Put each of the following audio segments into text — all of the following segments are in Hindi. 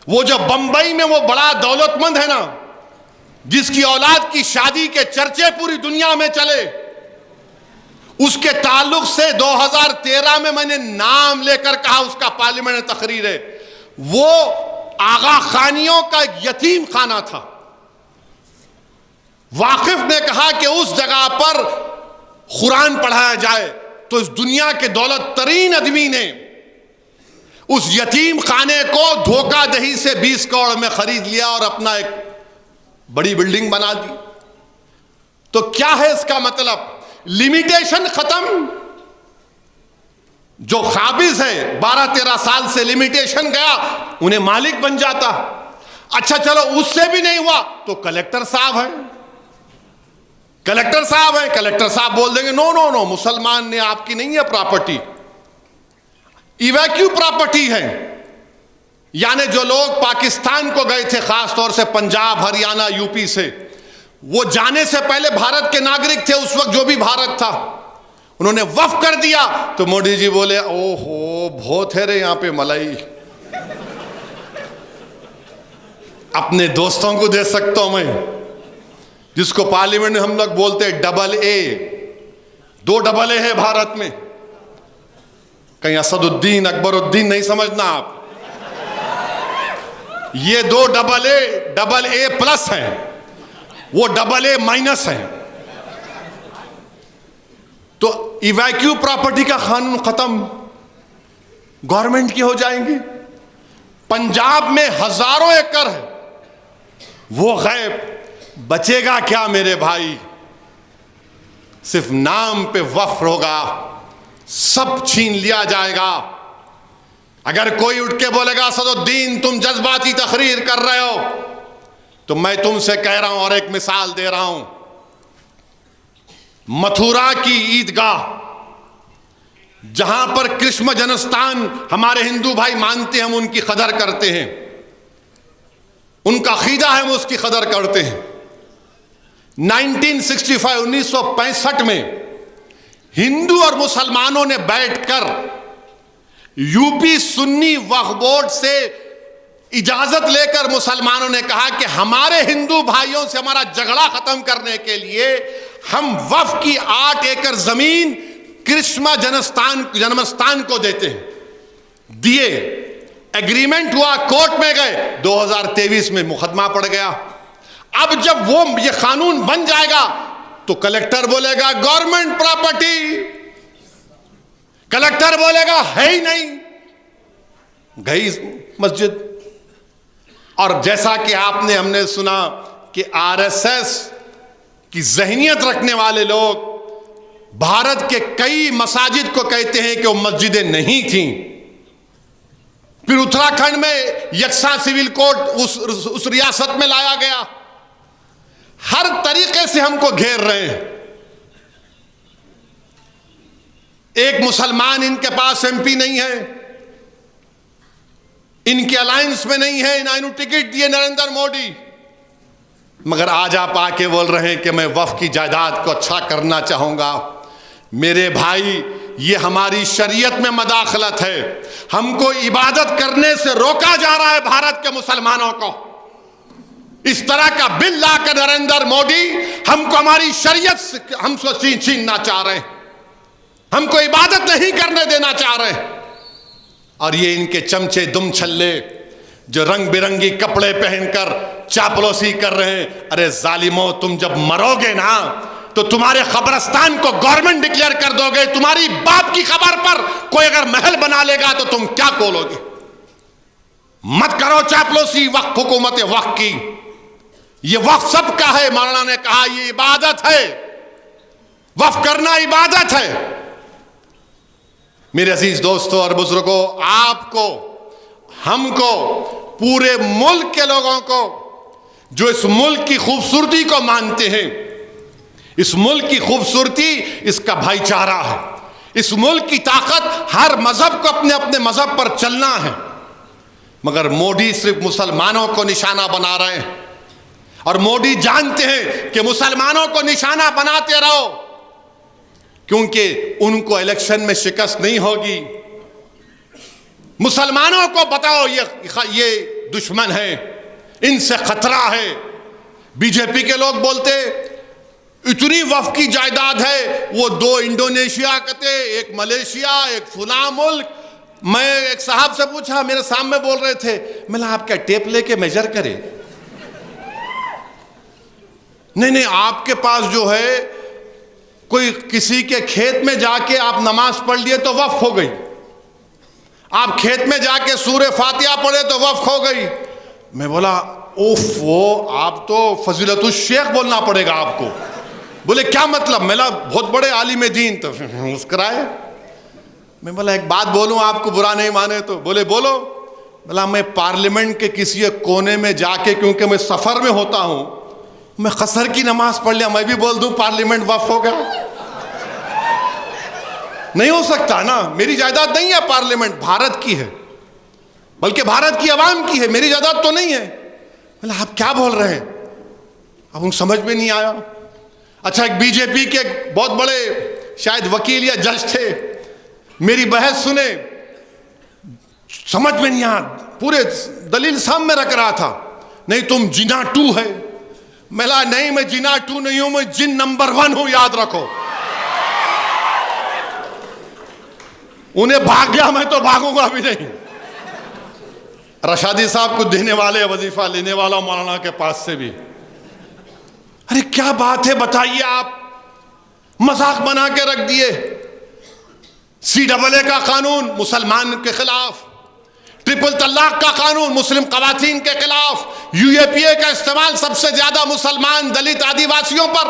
वो जो बंबई में वो बड़ा दौलतमंद है ना, जिसकी औलाद की शादी के चर्चे पूरी दुनिया में चले, उसके ताल्लुक से 2013 में मैंने नाम लेकर कहा, उसका पार्लियामेंट में तकरीर है, वो आगा खानियों का एक यतीम खाना था। वाकिफ ने कहा कि उस जगह पर कुरान पढ़ाया जाए, तो इस दुनिया के दौलत तरीन आदमी ने उस यतीम खाने को धोखाधड़ी से 20 करोड़ में खरीद लिया और अपना एक बड़ी बिल्डिंग बना दी। तो क्या है इसका मतलब? लिमिटेशन खत्म। जो काबिज है 12-13 साल से लिमिटेशन गया, उन्हें मालिक बन जाता। अच्छा चलो उससे भी नहीं हुआ तो कलेक्टर साहब हैं, कलेक्टर साहब हैं, कलेक्टर साहब बोल देंगे नो नो नो, मुसलमान ने आपकी नहीं है प्रॉपर्टी, इवैक्यू प्रॉपर्टी है। यानी जो लोग पाकिस्तान को गए थे, खास तौर से पंजाब, हरियाणा, यूपी से, वो जाने से पहले भारत के नागरिक थे। उस वक्त जो भी भारत था, उन्होंने वफ कर दिया। तो मोदी जी बोले ओहो बहुत है रे यहाँ पे मलाई, अपने दोस्तों को दे सकता हूं मैं, जिसको पार्लियामेंट में हम लोग बोलते हैं डबल ए। 2 डबल ए है भारत में, कहीं असदुद्दीन अकबरुद्दीन नहीं समझना आप, ये 2 डबल ए प्लस हैं, वो डबल ए माइनस है। तो इवैक्यू प्रॉपर्टी का कानून खत्म, गवर्नमेंट की हो जाएंगी। पंजाब में हजारों एकड़ है, वो गैब, बचेगा क्या मेरे भाई? सिर्फ नाम पे वफ होगा, सब छीन लिया जाएगा। अगर कोई उठ के बोलेगा असदुद्दीन तुम जज्बाती तकरीर कर रहे हो, तो मैं तुमसे कह रहा हूं और एक मिसाल दे रहा हूं। मथुरा की ईदगाह, जहां पर कृष्ण जन्मस्थान हमारे हिंदू भाई मानते हैं, हम उनकी कदर करते हैं, उनका अकीदा है, हम उसकी कदर करते हैं। 1965 में हिंदू और मुसलमानों ने बैठकर यूपी सुन्नी वक्फ बोर्ड से इजाजत लेकर मुसलमानों ने कहा कि हमारे हिंदू भाइयों से हमारा झगड़ा खत्म करने के लिए हम वक्फ की 8 एकड़ जमीन कृष्ण जन्मस्थान को देते हैं। दिए, एग्रीमेंट हुआ, कोर्ट में गए, 2023 में मुकदमा पड़ गया। अब जब वो ये कानून बन जाएगा तो कलेक्टर बोलेगा गवर्नमेंट प्रॉपर्टी, कलेक्टर बोलेगा है ही नहीं, गई मस्जिद। और जैसा कि हमने सुना कि आरएसएस की जहनियत रखने वाले लोग भारत के कई मसाजिद को कहते हैं कि वो मस्जिदें नहीं थीं। फिर उत्तराखंड में यकसा सिविल कोर्ट उस रियासत में लाया गया। हर तरीके से हमको घेर रहे हैं। एक मुसलमान इनके पास एमपी नहीं है, इनके अलायंस में नहीं है, ना इन्होंने टिकट दिए नरेंद्र मोदी, मगर आज आप आके बोल रहे हैं कि मैं वक्फ की जायदाद को अच्छा करना चाहूंगा। मेरे भाई, ये हमारी शरीयत में मदाखलत है। हमको इबादत करने से रोका जा रहा है भारत के मुसलमानों को। इस तरह का बिल लाकर नरेंद्र मोदी हमको हमारी शरीयत से हमको छीनना चाह रहे हैं, हमको इबादत नहीं करने देना चाह रहे हैं। और ये इनके चमचे दुम छल्ले जो रंग बिरंगी कपड़े पहनकर चापलूसी कर रहे हैं। अरे जालिमो, तुम जब मरोगे ना तो तुम्हारे कब्रिस्तान को गवर्नमेंट डिक्लेयर कर दोगे। तुम्हारी बाप की खबर पर कोई अगर महल बना लेगा तो तुम क्या बोलोगे? मत करो चापलूसी वक्फ, हुकूमत वक्फ की। ये वक्फ सबका है। मौलाना ने कहा ये इबादत है, वक्फ करना इबादत है। मेरे अजीज दोस्तों और बुजुर्गों, आपको, हमको, पूरे मुल्क के लोगों को जो इस मुल्क की खूबसूरती को मानते हैं, इस मुल्क की खूबसूरती इसका भाईचारा है। इस मुल्क की ताकत हर मजहब को अपने अपने मजहब पर चलना है। मगर मोदी सिर्फ मुसलमानों को निशाना बना रहे हैं। और मोदी जानते हैं कि मुसलमानों को निशाना बनाते रहो, क्योंकि उनको इलेक्शन में शिकस्त नहीं होगी। मुसलमानों को बताओ ये दुश्मन हैं, इनसे खतरा है। बीजेपी के लोग बोलते इतनी वफ की जायदाद है, वो 2 इंडोनेशिया कहते, एक मलेशिया, एक फुला मुल्क। मैं एक साहब से पूछा, मेरे सामने बोल रहे थे, मैंने आप क्या टेप लेके मेजर करे? नहीं, आपके पास जो है कोई किसी के खेत में जाके आप नमाज पढ़ लिए तो वक्फ हो गई, आप खेत में जाके सूरे फातिहा पढ़े तो वक्फ हो गई। मैं बोला उफ, वो आप तो फजीलतुल शेख बोलना पड़ेगा आपको। बोले क्या मतलब? मैं बहुत बड़े आलिम दीन। तो मुस्कुराए। मैं बोला एक बात बोलूं, आपको बुरा नहीं माने तो? बोले बोलो। बोला मैं पार्लियामेंट के किसी एक कोने में जाके, क्योंकि मैं सफर में होता हूं, मैं कसर की नमाज पढ़ लिया, मैं भी बोल दूं पार्लियामेंट वक्फ हो गया? नहीं हो सकता ना। मेरी जायदाद नहीं है पार्लियामेंट, भारत की है, बल्कि भारत की आवाम की है, मेरी जायदाद तो नहीं है। बोला आप क्या बोल रहे हैं? अब उनको समझ में नहीं आया। अच्छा, एक बीजेपी के बहुत बड़े शायद वकील या जज थे, मेरी बहस सुने, समझ में नहीं आया, पूरे दलील सामने रख रहा था, नहीं तुम जिना 2 है। मैं नहीं, मैं जिना 2 नहीं हूं, मैं जिन नंबर 1 हूं, याद रखो। उन्हें भाग गया, मैं तो भागूंगा भी नहीं। रशादी साहब को देने वाले, वजीफा लेने वाला मौलाना के पास से भी, अरे क्या बात है बताइए, आप मजाक बना के रख दिए। CAA का कानून मुसलमान के खिलाफ, ट्रिपल तलाक का कानून मुस्लिम खवातीन के खिलाफ, UAPA का इस्तेमाल सबसे ज्यादा मुसलमान, दलित, आदिवासियों पर।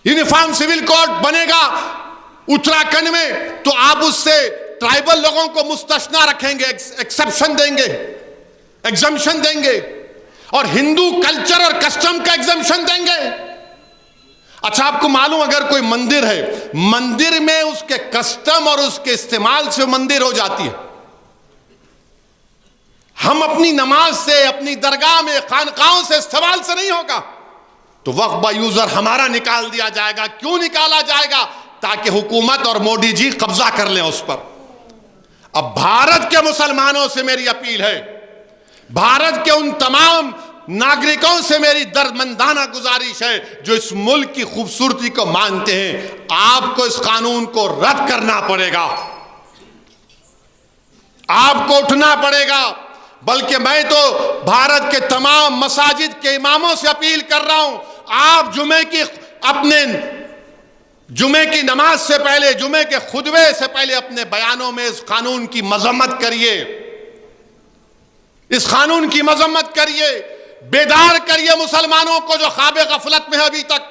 यूनिफॉर्म सिविल कोड बनेगा उत्तराखंड में, तो आप उससे ट्राइबल लोगों को मुस्तस्ना रखेंगे, एक्सेप्शन देंगे, एग्जम्पशन देंगे, और हिंदू कल्चर और कस्टम का एग्जम्पशन देंगे। अच्छा, आपको मालूम, अगर कोई मंदिर है, मंदिर में उसके कस्टम और उसके इस्तेमाल से मंदिर हो जाती है। हम अपनी नमाज से, अपनी दरगाह में, खानकाहों से, इस्तेमाल से नहीं होगा, तो वक्फ बा यूजर हमारा निकाल दिया जाएगा। क्यों निकाला जाएगा? ताकि हुकूमत और मोदी जी कब्जा कर लें उस पर। अब भारत के मुसलमानों से मेरी अपील है, भारत के उन तमाम नागरिकों से मेरी दर्दमंदाना गुजारिश है जो इस मुल्क की खूबसूरती को मानते हैं, आपको इस कानून को रद्द करना पड़ेगा, आपको उठना पड़ेगा। बल्कि मैं तो भारत के तमाम मसाजिद के इमामों से अपील कर रहा हूं, आप जुमे की नमाज से पहले, जुमे के खुतबे से पहले अपने बयानों में इस कानून की मजम्मत करिए, इस कानून की मजम्मत करिए, बेदार करिए मुसलमानों को जो ख्वाब गफलत में है अभी तक।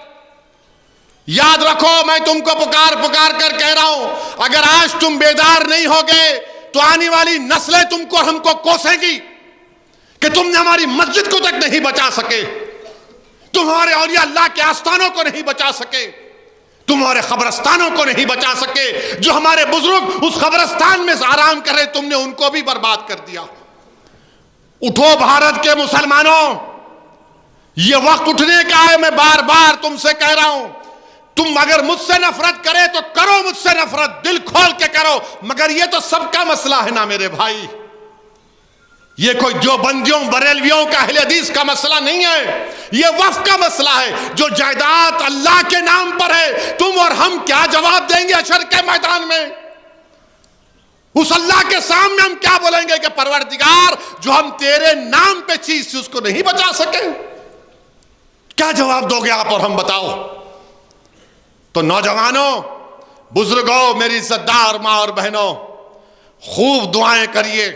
याद रखो, मैं तुमको पुकार कर कह रहा हूं, अगर आज तुम बेदार नहीं हो गए तो आने वाली नस्लें तुमको, हमको कोसेंगी कि तुमने हमारी मस्जिद को तक नहीं बचा सके, तुम्हारे औलिया अल्लाह के आस्थानों को नहीं बचा सके, तुम्हारे कब्रस्तानों को नहीं बचा सके, जो हमारे बुजुर्ग उस कब्रस्तान में आराम कर रहे, तुमने उनको भी बर्बाद कर दिया। उठो भारत के मुसलमानों, यह वक्त उठने का है। मैं बार बार तुमसे कह रहा हूं, तुम अगर मुझसे नफरत करे तो करो मुझसे नफरत, दिल खोल के करो, मगर यह तो सबका मसला है ना मेरे भाई। यह कोई जो बंदियों बरेलवियों का अहले हदीस का मसला नहीं है, यह वक्फ का मसला है। जो जायदाद अल्लाह के नाम पर है, तुम और हम क्या जवाब देंगे हशर के मैदान में? उस अल्लाह के सामने हम क्या बोलेंगे कि परवरदिगार, जो हम तेरे नाम पे चीज थी उसको नहीं बचा सके? क्या जवाब दोगे आप और हम? बताओ। तो नौजवानों, बुजुर्गों, मेरी इज्जतदार मां और बहनों, खूब दुआएं करिए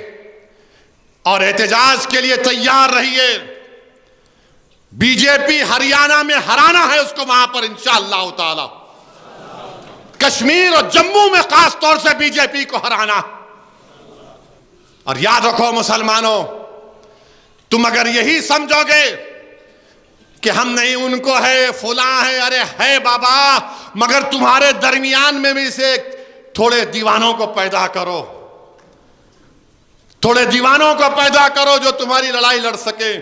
और एहतजाज के लिए तैयार रहिए। बीजेपी हरियाणा में हराना है उसको, वहां पर इंशाअल्लाह ताला। कश्मीर और जम्मू में खास तौर से बीजेपी को हराना। और याद रखो मुसलमानों, तुम अगर यही समझोगे कि हम नहीं, उनको है, फुला है, अरे है बाबा, मगर तुम्हारे दरमियान में भी से थोड़े दीवानों को पैदा करो, थोड़े दीवानों को पैदा करो जो तुम्हारी लड़ाई लड़ सके।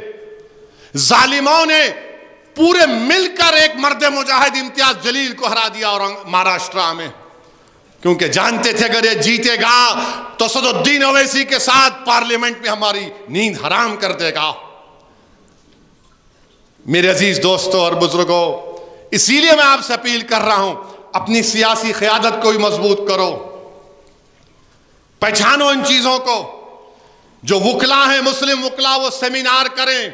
जालिमों ने पूरे मिलकर एक मर्द मुजाहिद इम्तियाज जलील को हरा दिया और महाराष्ट्र में। क्योंकि जानते थे अगर ये जीतेगा तो सदुद्दीन ओवैसी के साथ पार्लियामेंट में हमारी नींद हराम कर देगा। मेरे अजीज दोस्तों और बुजुर्गों, इसीलिए मैं आपसे अपील कर रहा हूं, अपनी सियासी क़यादत को भी मजबूत करो, पहचानो इन चीजों को। जो वकला हैं, मुस्लिम वकला, वो सेमिनार करें,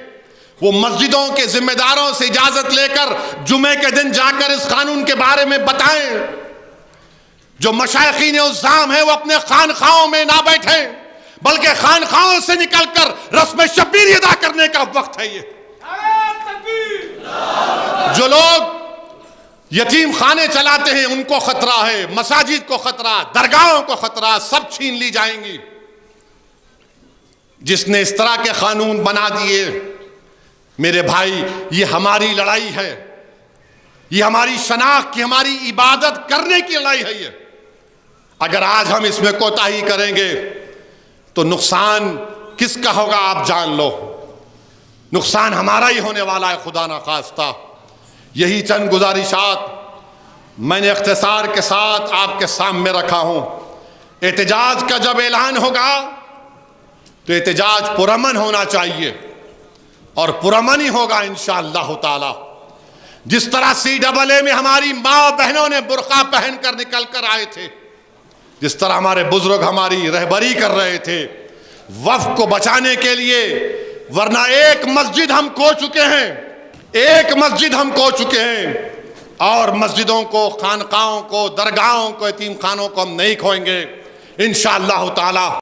वो मस्जिदों के जिम्मेदारों से इजाजत लेकर जुमे के दिन जाकर इस कानून के बारे में बताएं। जो मशाइखीन उज़्ज़ाम है वो अपने खानखाओं में ना बैठे, बल्कि खानखाओं से निकलकर रस्म शब्बीर अदा करने का वक्त है। ये जो लोग यतीम खाने चलाते हैं उनको खतरा है, मसाजिद को खतरा, दरगाहों को खतरा, सब छीन ली जाएंगी। जिसने इस तरह के कानून बना दिए, मेरे भाई, ये हमारी लड़ाई है, ये हमारी शनाख्त की, हमारी इबादत करने की लड़ाई है। ये अगर आज हम इसमें कोताही करेंगे तो नुकसान किसका होगा आप जान लो। नुकसान हमारा ही होने वाला है, खुदा ना खास्ता। यही चंद गुजारिशात मैंने इख्तिसार के साथ आपके सामने रखा हूं। एहतजाज का जब ऐलान होगा तो एहतजाज पुरअमन होना चाहिए और पुरअमन ही होगा इंशाअल्लाह ताला। जिस तरह CAA में हमारी माँ बहनों ने बुर्का पहनकर निकल कर आए थे, जिस तरह हमारे बुजुर्ग हमारी रहबरी कर रहे थे वक्फ को बचाने के लिए, वरना एक मस्जिद हम खो चुके हैं, एक मस्जिद हम खो चुके हैं, और मस्जिदों को, खानकाहों को, दरगाहों को, यतीम खानों को हम नहीं खोएंगे इंशाअल्लाह ताला।